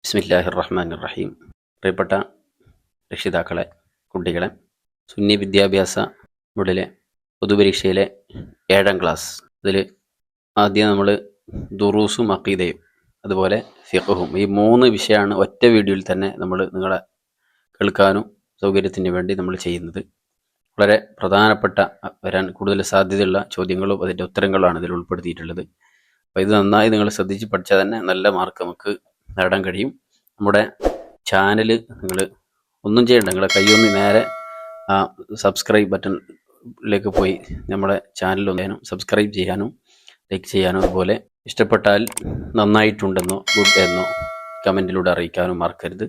ബിസ്മില്ലാഹിർ റഹ്മാനിർ റഹീം. പ്രിയപ്പെട്ട രക്ഷിതാക്കളെ, കുട്ടികളെ, സുന്നി വിദ്യാഭ്യാസ ബോർഡിലെ പൊതുപരീക്ഷയിലെ 7ാം ക്ലാസ് ഇതിൽ ആദ്യം നമ്മൾ ദുറൂസും അഖീദയും അതുപോലെ ഫിഖ്ഹും ഈ 3 വിഷയമാണ് ഒറ്റ വീഡിയോയിൽ തന്നെ നമ്മൾ നിങ്ങളെ കേൾക്കാനും സൗകര്യത്തിന് വേണ്ടി നമ്മൾ ചെയ്യുന്നത്. വളരെ പ്രധാനപ്പെട്ട വരാൻ കൂടുതൽ സാധ്യതയുള്ള ചോദ്യങ്ങളും അതിൻ്റെ ഉത്തരങ്ങളാണ് ഇതിൽ ഉൾപ്പെടുത്തിയിട്ടുള്ളത്. അപ്പോൾ ഇത് നന്നായി നിങ്ങൾ ശ്രദ്ധിച്ച് പഠിച്ചാൽ തന്നെ നല്ല മാർക്ക് നമുക്ക് നേടാൻ കഴിയും. നമ്മുടെ ചാനൽ നിങ്ങൾ ഒന്നും ചെയ്യണ്ട, നിങ്ങളെ കൈയൊന്ന് നേരെ ആ സബ്സ്ക്രൈബ് ബട്ടണിലേക്ക് പോയി നമ്മുടെ ചാനൽ ഒന്ന് സബ്സ്ക്രൈബ് ചെയ്യാനും ലൈക്ക് ചെയ്യാനും അതുപോലെ ഇഷ്ടപ്പെട്ടാൽ നന്നായിട്ടുണ്ടെന്നോ ഗുഡ് എന്നോ കമൻറ്റിലൂടെ അറിയിക്കാനും മറക്കരുത്.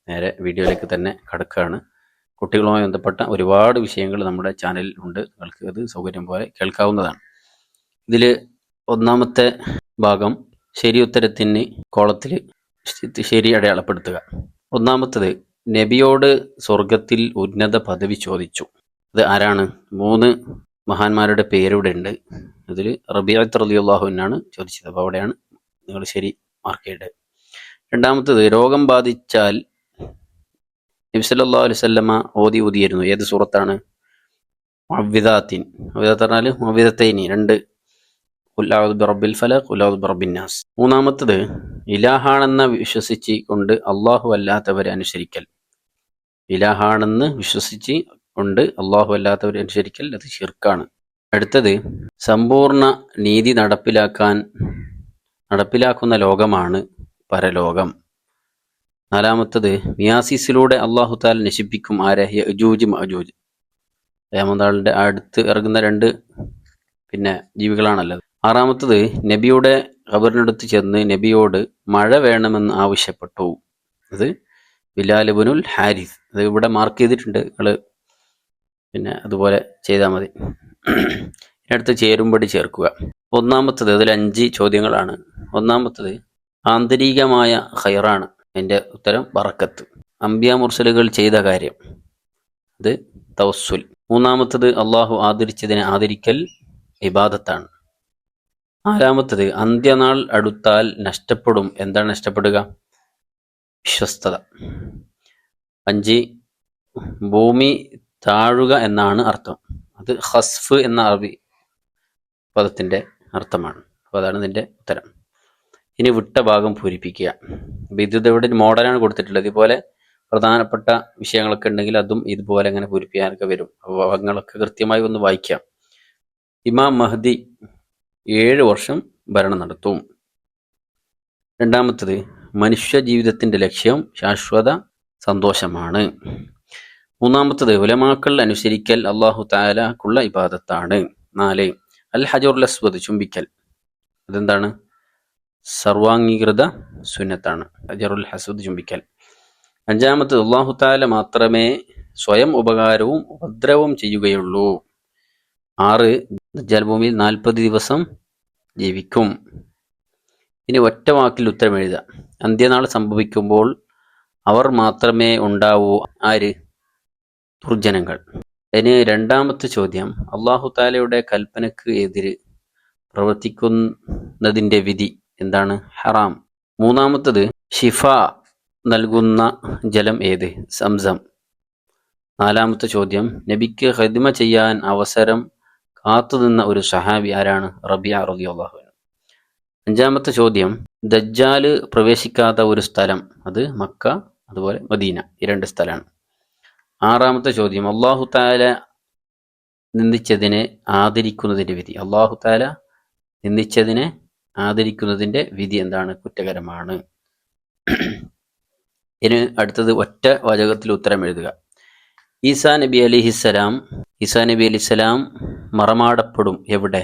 നേരെ വീഡിയോയിലേക്ക് തന്നെ കടക്കുകയാണ്. കുട്ടികളുമായി ബന്ധപ്പെട്ട ഒരുപാട് വിഷയങ്ങൾ നമ്മുടെ ചാനലിൽ ഉണ്ട്, നിങ്ങൾക്ക് അത് സൗകര്യം പോലെ കേൾക്കാവുന്നതാണ്. ഇതിൽ ഒന്നാമത്തെ ഭാഗം ശരി ഉത്തരത്തിന് കോളത്തിൽ ശരി അടയാളപ്പെടുത്തുക. ഒന്നാമത്തത്, നബിയോട് സ്വർഗത്തിൽ ഉന്നത പദവി ചോദിച്ചു. അത് ആരാണ്? 3 മഹാന്മാരുടെ പേരിവിടെ ഉണ്ട്. അതിൽ റബീഅത്ത് റളിയല്ലാഹു അൻഹു ചോദിച്ചത്. അപ്പോൾ അവിടെയാണ് നിങ്ങൾ ശരി മാർക്ക് ചെയ്യേണ്ടത്. രണ്ടാമത്തത്, രോഗം ബാധിച്ചാൽ നബി സല്ലല്ലാഹു അലൈഹി വസല്ലമ ഓതിയിരുന്നു. ഏത് സൂറത്താണ്? മുഅവ്വിദാത്തിൻ. മുഅവ്വിദാത്ത് പറഞ്ഞാൽ മുഅവ്വിദത്തൈനി, 2 ഖുൽ അഊദു ബിറബ്ബിൽ ഫലഖ്, ഖുൽ അഊദു ബിറബ്ബിൻ നാസ്. മൂന്നാമത്തത്, ഇലാഹാണെന്ന് വിശ്വസിച്ച് കൊണ്ട് അള്ളാഹു അല്ലാത്തവരെ അനുസരിക്കൽ. ഇലാഹാണെന്ന് വിശ്വസിച്ച് കൊണ്ട് അള്ളാഹു അല്ലാത്തവരെ അനുസരിക്കൽ അത് ശിർക്കാണ്. അടുത്തത്, സമ്പൂർണ്ണ നീതി നടപ്പിലാക്കുന്ന ലോകമാണ് പരലോകം. നാലാമത്തത്, മിയാസിസിലൂടെ അള്ളാഹു തആല നശിപ്പിക്കും ആരെ? യഅജൂജ് മഅജൂജ്. ഖിയാമത്ത് അടുത്ത് ഇറങ്ങുന്ന 2 ജീവികളാണല്ലോ. ആറാമത്തത്, നബിയുടെ ഖബറിനടുത്ത് ചെന്ന് നബിയോട് മഴ വേണമെന്ന് ആവശ്യപ്പെട്ടു. അത് ബിലാൽ ഇബ്നുൽ ഹാരിസ്. അത് ഇവിടെ മാർക്ക് ചെയ്തിട്ടുണ്ട്, നിങ്ങൾ അതുപോലെ ചെയ്താൽ മതി. ഇതിനടുത്ത് ചേരുംപടി ചേർക്കുക. ഒന്നാമത്തത്, അതിൽ 5 ചോദ്യങ്ങളാണ്. ഒന്നാമത്തത്, ആന്തരികമായ ഖൈറാണ്. അതിൻ്റെ ഉത്തരം ബറക്കത്ത്. അംബിയാ മുർസലുകൾ ചെയ്ത കാര്യം, അത് തവസ്സുൽ. മൂന്നാമത്തത്, അള്ളാഹു ആദരിച്ചതിനെ ആദരിക്കൽ ഇബാദത്താണ്. നാലാമത്തത്, അന്ത്യനാൾ അടുത്താൽ നഷ്ടപ്പെടും. എന്താണ് നഷ്ടപ്പെടുക? വിശ്വസ്തത. 5, ഭൂമി താഴുക എന്നാണ് അർത്ഥം. അത് ഖസ്ഫ് എന്ന അറബി പദത്തിൻ്റെ അർത്ഥമാണ്. അപ്പോൾ അതാണ് ഇതിൻ്റെ ഉത്തരം. ഇനി വിട്ട ഭാഗം പൂരിപ്പിക്കുക. അപ്പോൾ ഇത് ഇവിടെ മോഡലാണ് കൊടുത്തിട്ടുള്ളത്. ഇതുപോലെ പ്രധാനപ്പെട്ട വിഷയങ്ങളൊക്കെ ഉണ്ടെങ്കിൽ അതും ഇതുപോലെ അങ്ങനെ പൂരിപ്പിക്കാനൊക്കെ വരും. അപ്പോൾ ഭാഗങ്ങളൊക്കെ കൃത്യമായി ഒന്ന് വായിക്കാം. ഇമാം മഹ്ദി 7 വർഷം ഭരണം നടത്തും. രണ്ടാമത്തത്, മനുഷ്യ ജീവിതത്തിൻ്റെ ലക്ഷ്യം ശാശ്വത സന്തോഷമാണ്. മൂന്നാമത്തത്, ഉലമാക്കൾ അനുസരിക്കൽ അല്ലാഹു തആലക്കുള്ള ഇബാദത്താണ്. 4, അൽ ഹജറുൽ അസ്വദ് ചുംബിക്കൽ. അതെന്താണ്? സർവാംഗീകൃത സുന്നത്താണ് ഹജറുൽ അസ്വദ് ചുംബിക്കൽ. അഞ്ചാമത്തത്, അല്ലാഹു തആല മാത്രമേ സ്വയം ഉപകാരവും ഉപദ്രവവും ചെയ്യുകയുള്ളൂ. 6, ദജ്ജാൽ ഭൂമിയിൽ 40 ദിവസം ജീവിക്കും. ഇനി ഒറ്റ വാക്കിൽ ഉത്തരം എഴുതുക. അന്ത്യനാൾ സംഭവിക്കുമ്പോൾ അവർ മാത്രമേ ഉണ്ടാവൂ. ആര്? ദുർജനങ്ങൾ. ഇനി രണ്ടാമത്തെ ചോദ്യം, അല്ലാഹു തആലയുടെ കൽപ്പനക്ക് എതിര് പ്രവർത്തിക്കുന്നതിൻ്റെ വിധി എന്താണ്? ഹറാം. മൂന്നാമത്തത്, ഷിഫ നൽകുന്ന ജലം ഏത്? സംസം. നാലാമത്തെ ചോദ്യം, നബിക്ക് ഖിദ്മ ചെയ്യാൻ അവസരം കാത്തുനിന്ന ഒരു സഹാബി ആരാണ്? റബീഅ റളിയല്ലാഹു അൻഹു. അഞ്ചാമത്തെ ചോദ്യം, ദജ്ജാൽ പ്രവേശിക്കാത്ത ഒരു സ്ഥലം, അത് മക്ക അതുപോലെ മദീന, ഈ 2 സ്ഥലമാണ്. ആറാമത്തെ ചോദ്യം, അല്ലാഹു തആല നിന്ദിച്ചതിനെ ആദരിക്കുന്നതിൻ്റെ വിധി. അല്ലാഹു തആല നിന്ദിച്ചതിനെ ആദരിക്കുന്നതിൻ്റെ വിധി എന്താണ്? കുറ്റകരമാണ്. ഇനി അടുത്തത് ഒറ്റ വാചകത്തിൽ ഉത്തരം എഴുതുക. ഈസാ നബി അലിഹിസ്സലാം മറമാടപ്പെടും എവിടെ?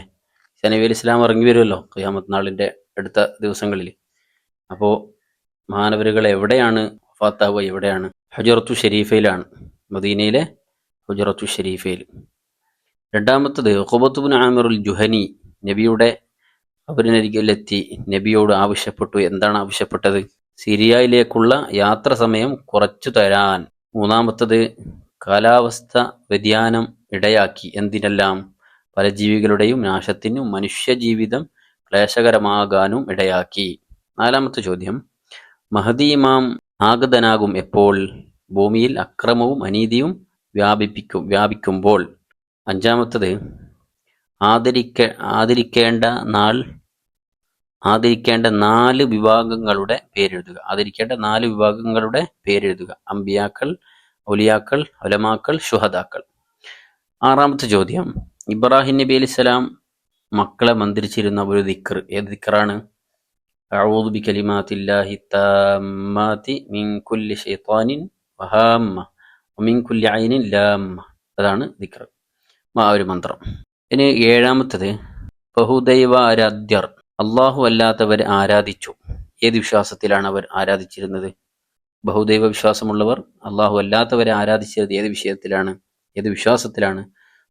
ഈസാ നബി അലിസ്ലാം ഇറങ്ങി വരുമല്ലോ ഖിയാമത്ത് നാളിൻ്റെ അടുത്ത ദിവസങ്ങളിൽ. അപ്പോൾ മഹാനവരുകൾ എവിടെയാണ് വഫാത്താവുക? എവിടെയാണ്? ഹുജറത്തു ഷരീഫയിലാണ്, മദീനയിലെ ഹുജറത്തു ഷരീഫയിൽ. രണ്ടാമത്തത്, ഉഖബത്ത് ഇബ്നു ആമിറുൽ ജുഹനി നബിയുടെ ഖബറിനരികിലെത്തി നബിയോട് ആവശ്യപ്പെട്ടു. എന്താണ് ആവശ്യപ്പെട്ടത്? സിറിയയിലേക്കുള്ള യാത്ര സമയം കുറച്ചു തരാൻ. മൂന്നാമത്തത്, കാലാവസ്ഥ വ്യതിയാനം ഇടയാക്കി എന്തിനെല്ലാം? പല ജീവികളുടെയും നാശത്തിനും മനുഷ്യജീവിതം ക്ലേശകരമാകാനും ഇടയാക്കി. നാലാമത്തെ ചോദ്യം, മഹദി ഇമാം ആഗതനാകും എപ്പോൾ? ഭൂമിയിൽ അക്രമവും അനീതിയും വ്യാപിക്കുമ്പോൾ. അഞ്ചാമത്തത് ആദരിക്കേണ്ട നാല് വിഭാഗങ്ങളുടെ പേരെഴുതുക. അമ്പിയാക്കൾ, ഔലിയാക്കൾ, ഉലമാക്കൾ, ശുഹദാക്കൾ. ആറാമത്തെ ചോദ്യം, ഇബ്രാഹിം നബി അലൈഹിസ്സലാം മക്കളെ മന്ത്രിച്ചിരുന്ന ഒരു ദിക്ർ ഏത് ദിക്റാണ്? അഊദു ബികലിമാത്തില്ലാഹി താമ്മാതി മിൻ കുല്ലി ശൈത്വാനിൻ വഹാമ്മ വമിൻ കുല്ലി ഐനിൻ ലാമ്മ. അതാണ് ദിക്ർ, ഒരു മന്ത്രം. ഇനി ഏഴാമത്തത്, ബഹുദൈവ ആരാധ്യർ അള്ളാഹു അല്ലാത്തവരെ ആരാധിച്ചു. ഏത് വിശ്വാസത്തിലാണ് അവർ ആരാധിച്ചിരുന്നത്? ബഹുദൈവ വിശ്വാസമുള്ളവർ അള്ളാഹു അല്ലാത്തവരെ ആരാധിച്ചത് ഏത് വിശ്വാസത്തിലാണ്?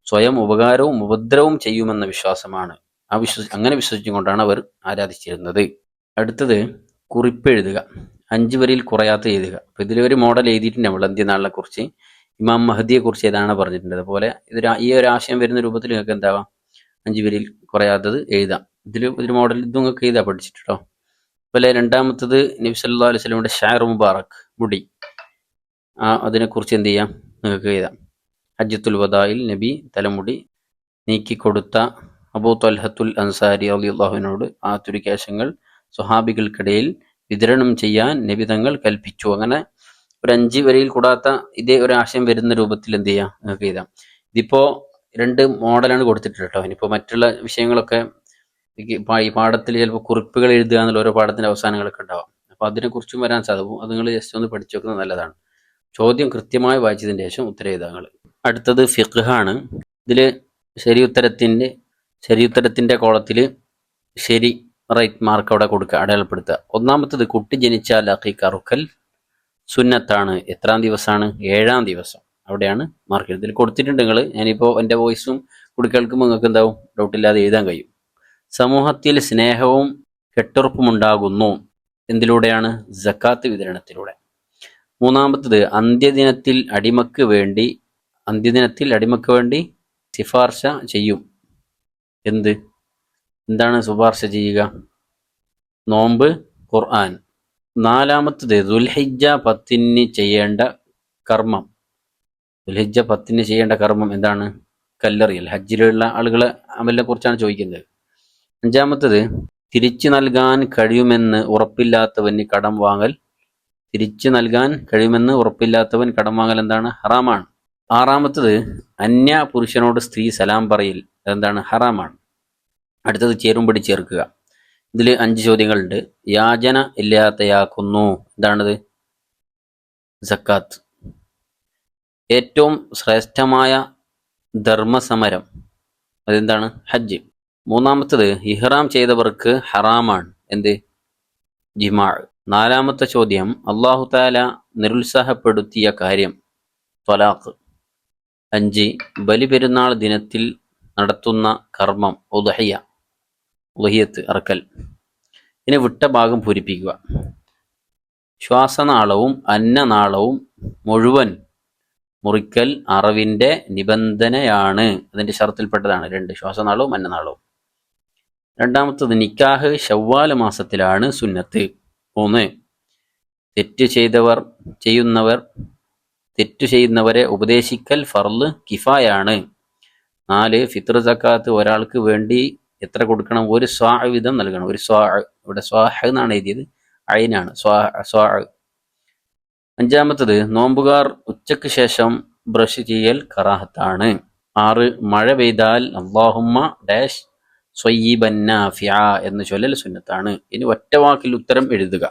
സ്വയം ഉപകാരവും ഉപദ്രവവും ചെയ്യുമെന്ന വിശ്വാസമാണ്. അങ്ങനെ വിശ്വസിച്ചുകൊണ്ടാണ് അവർ ആരാധിച്ചിരുന്നത്. അടുത്തത്, കുറിപ്പെഴുതുക. 5 വരിയിൽ കുറയാത്ത എഴുതുക. അപ്പൊ ഇതിലൊരു മോഡൽ എഴുതിയിട്ടുണ്ട് നമ്മൾ അന്ത്യനാളിനെ കുറിച്ച്, ഇമാം മഹദിയെ കുറിച്ച് ഏതാണ് പറഞ്ഞിട്ടുണ്ട്. അതുപോലെ ഈ ഒരു ആശയം വരുന്ന രൂപത്തിൽ നിങ്ങൾക്ക് എന്താവാം, 5 വരിയിൽ കുറയാത്തത് എഴുതാം. ഒരു മോഡൽ ഇതും നിങ്ങൾക്ക് എഴുതാ പഠിച്ചിട്ടോ. അതുപോലെ രണ്ടാമത്തത്, നബി സല്ലല്ലാഹു അലൈഹി വസല്ലമയുടെ ഷഅർ മുബാറക്, മുടി, അതിനെക്കുറിച്ച് എന്ത് ചെയ്യാം, നിങ്ങൾക്ക് എഴുതാം. ഹജ്ജത്തുൽ വദായിൽ നബി തലമുടി നീക്കിക്കൊടുത്ത അബൂ ത്വൽഹത്തുൽ അൻസാരി റളിയല്ലാഹുവിനോട് ആ തുരുക്കേശങ്ങൾ സ്വഹാബികൾക്കിടയിൽ വിതരണം ചെയ്യാൻ നബി തങ്ങൾ കൽപ്പിച്ചു. അങ്ങനെ ഒരു 5 വരിയിൽ കൂടാത്ത ഇതേ ഒരു ആശയം വരുന്ന രൂപത്തിൽ എന്ത് ചെയ്യാം, നിങ്ങൾക്ക് എഴുതാം. ഇതിപ്പോ 2 മോഡലാണ് കൊടുത്തിട്ടുണ്ട് കേട്ടോ. ഇനിയിപ്പോൾ മറ്റുള്ള വിഷയങ്ങളൊക്കെ ഈ പാഠത്തിൽ ചിലപ്പോൾ കുറിപ്പുകൾ എഴുതുക എന്നുള്ള ഓരോ പാഠത്തിന്റെ അവസാനങ്ങളൊക്കെ ഉണ്ടാവാം. അപ്പൊ അതിനെക്കുറിച്ചും വരാൻ സാധിക്കും. അത് നിങ്ങൾ ജസ്റ്റ് ഒന്ന് പഠിച്ചു വെക്കുന്നത് നല്ലതാണ്. ചോദ്യം കൃത്യമായി വായിച്ചതിന് ശേഷം ഉത്തരം എഴുതാങ്ങൾ. അടുത്തത് ഫിഖ്ഹാണ്. ഇതിൽ ശരിയുത്തരത്തിന്റെ കോളത്തിൽ ശരി റൈറ്റ് മാർക്ക് അവിടെ കൊടുക്കുക, അടയാളപ്പെടുത്തുക. ഒന്നാമത്തത്, കുട്ടി ജനിച്ചാൽ അഖീഖ അറുക്കൽ സുന്നത്താണ്. എത്രാം ദിവസമാണ്? 7-ാം ദിവസം. അവിടെയാണ് മാർക്ക്. ഇതിൽ കൊടുത്തിട്ടുണ്ട് നിങ്ങൾ. ഞാനിപ്പോൾ എൻ്റെ വോയിസും കൂടി കേൾക്കുമ്പോൾ നിങ്ങൾക്ക് എന്താവും, ഡൗട്ടില്ലാതെ എഴുതാൻ കഴിയും. സമൂഹത്തിൽ സ്നേഹവും കെട്ടുറപ്പുമുണ്ടാകുന്നു. എന്തിലൂടെയാണ്? സക്കാത്ത് വിതരണത്തിലൂടെ. മൂന്നാമത്തത്, അന്ത്യദിനത്തിൽ അടിമക്ക് വേണ്ടി ശുപാർശ ചെയ്യും. എന്താണ് ശുപാർശ ചെയ്യുക? നോമ്പ്, ഖുർആൻ. നാലാമത്തത്, ദുൽഹിജ്ജ 10 ചെയ്യേണ്ട കർമ്മം എന്താണ്? കല്ലെറിയൽ. ഹജ്ജിലുള്ള ആളുകളെ അമലിനെ കുറിച്ചാണ് ചോദിക്കുന്നത്. അഞ്ചാമത്തത്, തിരിച്ചു നൽകാൻ കഴിയുമെന്ന് ഉറപ്പില്ലാത്തവൻ കടം വാങ്ങൽ എന്താണ്? ഹറാമാണ്. ആറാമത്തത്, അന്യ പുരുഷനോട് സ്ത്രീ സലാം പറയൽ എന്താണ്? ഹറാമാണ്. അടുത്തത്, ചേരുംപടി ചേർക്കുക. ഇതിൽ 5 ചോദ്യങ്ങളുണ്ട്. യാചന ഇല്ലാത്തയാക്കുന്നു. എന്താണത്? സക്കാത്ത്. ഏറ്റവും ശ്രേഷ്ഠമായ ധർമ്മസമരം അതെന്താണ്? ഹജ്ജ്. മൂന്നാമത്തത്, ഇഹ്റാം ചെയ്തവർക്ക് ഹറാമാണ്. ജിമാ. നാലാമത്തെ ചോദ്യം, അല്ലാഹു തആല നിരുത്സാഹപ്പെടുത്തിയ കാര്യം ത്വലാഖ്. 5, ബലിപെരുന്നാൾ ദിനത്തിൽ നടത്തുന്ന കർമ്മം ഉദ്ഹിയത്ത് അറക്കൽ. ഇനി വിട്ട ഭാഗം പൂരിപ്പിക്കുക. ശ്വാസനാളവും അന്നനാളവും മുഴുവൻ മുറിക്കൽ അറവിന്റെ നിബന്ധനയാണ്. അതിന്റെ ഷർത്തിൽപ്പെട്ടതാണ് 2, ശ്വാസനാളവും അന്നനാളവും. രണ്ടാമത്തത്, നിക്കാഹ് ശവ്വാൽ മാസത്തിലാണ് സുന്നത്ത്. 3, തെറ്റ് ചെയ്യുന്നവരെ ഉപദേശിക്കൽ ഫർള് കിഫായാണ്. 4, ഫിത്ർ സക്കാത്ത് ഒരാൾക്ക് വേണ്ടി എത്ര കൊടുക്കണം? 1 സ്വാഅ് വീതം നൽകണം. 1 സ്വാഅ്, ഇവിടെ സ്വാഅ് എന്നാണ് എഴുതിയത്, അയിനാണ് സ്വാഅ്. അഞ്ചാമത്തത്, നോമ്പുകാർ ഉച്ചയ്ക്ക് ശേഷം ബ്രഷ് ചെയ്യൽ കറാഹത്താണ്. 6, മഴ പെയ്താൽ അല്ലാഹുമ്മ ഡാഷ് സ്വയ്യിബൻ നാഫിഅ എന്ന് ചൊല്ലൽ സുന്നത്താണ്. ഇനി ഒറ്റ വാക്കിൽ ഉത്തരം എഴുതുക.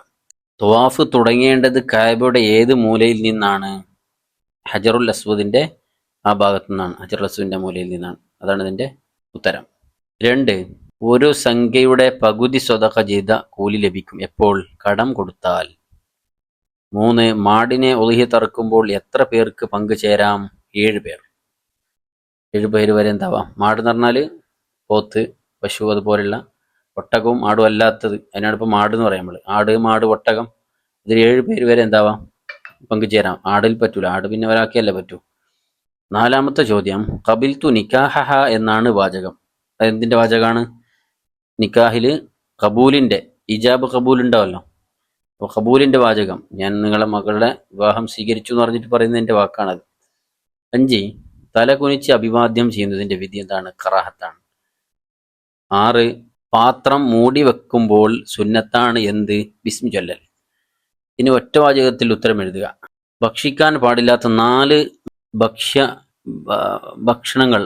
തവാഫ് തുടങ്ങേണ്ടത് കഅബയുടെ ഏത് മൂലയിൽ നിന്നാണ്? ഹജറുൽ അസ്വദിന്റെ ആ ഭാഗത്തു നിന്നാണ്. ഹജറുൽ അസ്വദിന്റെ മൂലയിൽ നിന്നാണ്. അതാണ് ഇതിന്റെ ഉത്തരം. 2, ഒരു സംഖ്യയുടെ പകുതി സ്വതഖ ചെയ്ത കൂലി ലഭിക്കും. എപ്പോൾ? കടം കൊടുത്താൽ. 3, മാടിനെ ഉദ്ഹിയത്ത് അറുക്കുമ്പോൾ എത്ര പേർക്ക് പങ്കുചേരാം? 7 പേർ. 7 പേര് വരെ എന്താവാം. മാട് എന്ന് പറഞ്ഞാൽ പോത്ത്, പശു, അതുപോലുള്ള ഒട്ടകവും ആടും അല്ലാത്തത്, അതിനാണ് ഇപ്പോൾ മാട് എന്ന് പറയാം നമ്മൾ. ആട്, മാട്, ഒട്ടകം, ഇതിൽ 7 പേര് വരെ എന്താവാം, പങ്കുചേരാം. ആടിൽ പറ്റൂല, ആട് പിന്നെ ഒരാൾക്കല്ലേ പറ്റൂ. 4ാമത്തെ ചോദ്യം, ഖബിൽതു നിക്കാഹഹ എന്നാണ് വാചകം. അതെന്തിന്റെ വാചകമാണ്? നിക്കാഹിൽ കബൂലിന്റെ, ഇജാബ് കബൂൽ ഉണ്ടാവല്ലോ, അപ്പോൾ ഖബൂലിൻ്റെ വാചകം, ഞാൻ നിങ്ങളെ മകളുടെ വിവാഹം സ്വീകരിച്ചു എന്ന് പറഞ്ഞിട്ട് പറയുന്നതിൻ്റെ വാക്കാണത്. 5 തല കുനിച്ച് അഭിവാദ്യം ചെയ്യുന്നതിൻ്റെ വിധി എന്താണ്? കറാഹത്താണ്. 6 പാത്രം മൂടി വെക്കുമ്പോൾ സുന്നത്താണ് എന്ത്? ബിസ്മി ചൊല്ലൽ. ഇനി ഒറ്റ വാചകത്തിൽ ഉത്തരം എഴുതുക. ഭക്ഷിക്കാൻ പാടില്ലാത്ത 4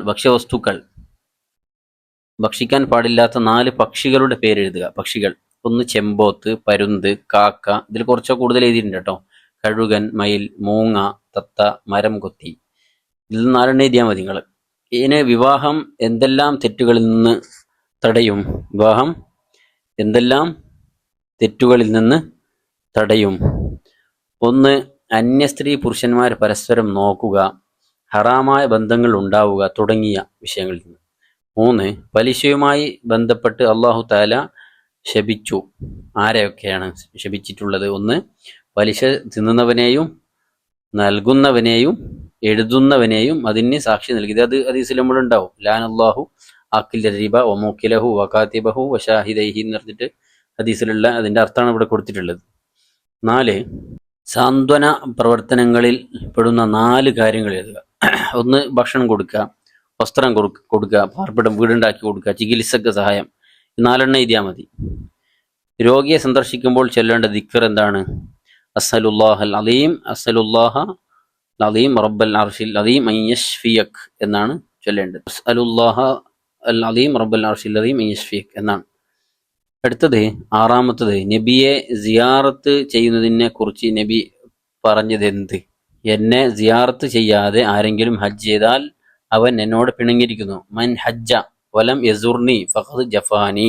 ഭക്ഷ്യവസ്തുക്കൾ, ഭക്ഷിക്കാൻ പാടില്ലാത്ത 4 പക്ഷികളുടെ പേരെഴുതുക. പക്ഷികൾ: 1 ചെമ്പോത്ത്, പരുന്ത്, കാക്ക. ഇതിൽ കുറച്ചോ കൂടുതൽ എഴുതിയിട്ടുണ്ട് കേട്ടോ. കഴുകൻ, മയിൽ, മൂങ്ങ, തത്ത, മരം കൊത്തി. ഇതിൽ 4 എഴുതിയാൽ മതി നിങ്ങൾ. ഇതിന് വിവാഹം എന്തെല്ലാം തെറ്റുകളിൽ നിന്ന് തടയും? വിവാഹം എന്തെല്ലാം തെറ്റുകളിൽ നിന്ന് തടയും? 1 അന്യ സ്ത്രീ പുരുഷന്മാർ പരസ്പരം നോക്കുക, ഹറാമായ ബന്ധങ്ങൾ ഉണ്ടാവുക തുടങ്ങിയ വിഷയങ്ങളിൽ നിന്ന്. 3 പലിശയുമായി ബന്ധപ്പെട്ട് അല്ലാഹു തആല ശപിച്ചു. ആരെയൊക്കെയാണ് ശപിച്ചിട്ടുള്ളത്? 1 പലിശ തിന്നുന്നവനെയും നൽകുന്നവനെയും എഴുതുന്നവനെയും അതിന് സാക്ഷി നൽകിയത്. അത് ഹദീസിൽ നമ്മളുണ്ടാവും. ലാനല്ലാഹു ആക്കിൽ റിബ വമൂക്കിലഹു വകാതിബഹു വശാഹിദൈഹി എന്ന് പറഞ്ഞിട്ട് ഹദീസിലുള്ള അതിൻ്റെ അർത്ഥമാണ് ഇവിടെ കൊടുത്തിട്ടുള്ളത്. 4 സാന്ത്വന പ്രവർത്തനങ്ങളിൽ പെടുന്ന 4 കാര്യങ്ങൾ എഴുതുക. 1 ഭക്ഷണം കൊടുക്കുക, വസ്ത്രം കൊടുക്കുക, പാർപ്പിടം വീടുണ്ടാക്കി കൊടുക്കുക, ചികിത്സക്ക് സഹായം. 4 എഴുതിയാൽ മതി. രോഗിയെ സന്ദർശിക്കുമ്പോൾ ചൊല്ലേണ്ട ദിക്ർ എന്താണ്? അസ്അലുല്ലാഹൽ അലീം, അസ്അലുല്ലാഹൽ അലീം റബ്ബൽ അർശിൽ അലീം അൻ യശ്ഫിയക് എന്നാണ് ചൊല്ലേണ്ടത്. അസ്അലുല്ലാഹൽ അലീം റബ്ബൽ അർശിൽ അലീം അൻ യശ്ഫിയക് എന്നാണ്. അടുത്തത് 6 നബിയെ സിയാറത്ത് ചെയ്യുന്നതിനെ കുറിച്ച് നബി പറഞ്ഞത് എന്ത്? എന്നെ സിയാറത്ത് ചെയ്യാതെ ആരെങ്കിലും ഹജ്ജ് ചെയ്താൽ അവൻ എന്നോട് പിണങ്ങിയിരിക്കുന്നു. മൻ ഹജ്ജ വലം യസുർനി ഫഖദ് ജഫാനി.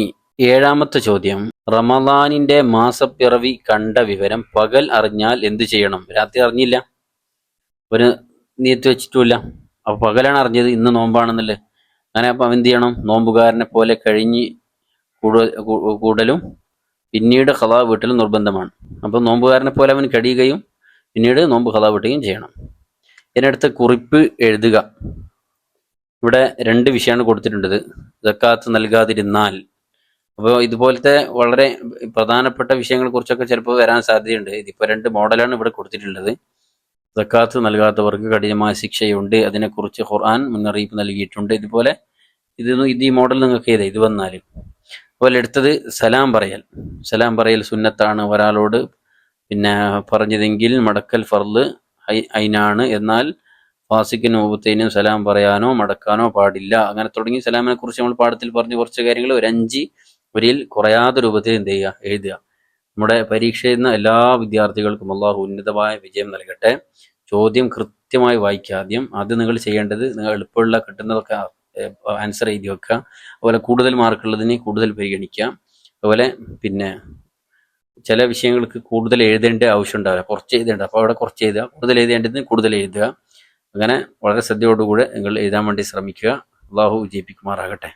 7 ചോദ്യം, റമദാനിന്റെ മാസപ്പിറവി കണ്ട വിവരം പകൽ അറിഞ്ഞാൽ എന്തു ചെയ്യണം? രാത്രി അറിഞ്ഞില്ല, ഒരു നീയത്ത് വെച്ചിട്ടുമില്ല, അപ്പൊ പകലാണ് അറിഞ്ഞത് ഇന്ന് നോമ്പാണെന്നല്ലേ. അങ്ങനെ അപ്പം അവൻ എന്ത് ചെയ്യണം? നോമ്പുകാരനെ പോലെ കഴിഞ്ഞ് കൂടലും പിന്നീട് ഖളാ വീട്ടലും നിർബന്ധമാണ്. അപ്പം നോമ്പുകാരനെ പോലെ അവൻ കഴിയുകയും പിന്നീട് നോമ്പ് ഖളാ വീട്ടുകയും ചെയ്യണം. ഇതിനടുത്ത് കുറിപ്പ് എഴുതുക. ഇവിടെ 2 വിഷയമാണ് കൊടുത്തിട്ടുള്ളത്. സക്കാത്ത് നൽകാതിരുന്നാൽ, അപ്പോൾ ഇതുപോലത്തെ വളരെ പ്രധാനപ്പെട്ട വിഷയങ്ങളെ കുറിച്ചൊക്കെ ചിലപ്പോൾ വരാൻ സാധ്യതയുണ്ട്. ഇതിപ്പോൾ 2 മോഡലാണ് ഇവിടെ കൊടുത്തിട്ടുള്ളത്. സക്കാത്ത് നൽകാത്തവർക്ക് കഠിനമായ ശിക്ഷയുണ്ട്, അതിനെക്കുറിച്ച് ഖുർആൻ മുന്നറിയിപ്പ് നൽകിയിട്ടുണ്ട്. ഇതുപോലെ ഇത് ഈ മോഡൽ നിങ്ങൾക്ക് ഇത് വന്നാൽ. അതുപോലെ എടുത്തത് സലാം പറയൽ സുന്നത്താണ്. ഒരാളോട് പിന്നെ പറഞ്ഞതെങ്കിൽ മടക്കൽ ഫർള് ഐനാണ്. എന്നാൽ ഫാസിക്കിനും മുബത്തൈനും സലാം പറയാനോ മടക്കാനോ പാടില്ല. അങ്ങനെ തുടങ്ങി സലാമിനെ കുറിച്ച് നമ്മൾ പാഠത്തിൽ പറഞ്ഞ കുറച്ച് കാര്യങ്ങൾ ഒരു 5 വരിയിൽ കുറയാത്ത രൂപത്തിൽ എന്ത് ചെയ്യുക? എഴുതുക. നമ്മുടെ പരീക്ഷ എഴുതുന്ന എല്ലാ വിദ്യാർത്ഥികൾക്കും അല്ലാഹു ഉന്നതമായ വിജയം നൽകട്ടെ. ചോദ്യം കൃത്യമായി വായിക്കുക. ആദ്യം നിങ്ങൾ ചെയ്യേണ്ടത്, നിങ്ങൾ എളുപ്പമുള്ള കിട്ടുന്നതൊക്കെ ആൻസർ എഴുതി വെക്കുക. അതുപോലെ കൂടുതൽ മാർക്കുള്ളതിന് കൂടുതൽ പരിഗണിക്കുക. അതുപോലെ പിന്നെ ചില വിഷയങ്ങൾക്ക് കൂടുതൽ എഴുതേണ്ട ആവശ്യം ഉണ്ടാവില്ല, കുറച്ച് എഴുതേണ്ട. അപ്പോൾ അവിടെ കുറച്ച് എഴുതുക, കൂടുതൽ എഴുതേണ്ടതിന് കൂടുതൽ എഴുതുക. അങ്ങനെ വളരെ ശ്രദ്ധയോടുകൂടെ നിങ്ങൾ എഴുതാൻ വേണ്ടി ശ്രമിക്കുക. അല്ലാഹു വിജയിപ്പിക്കുമാറാകട്ടെ.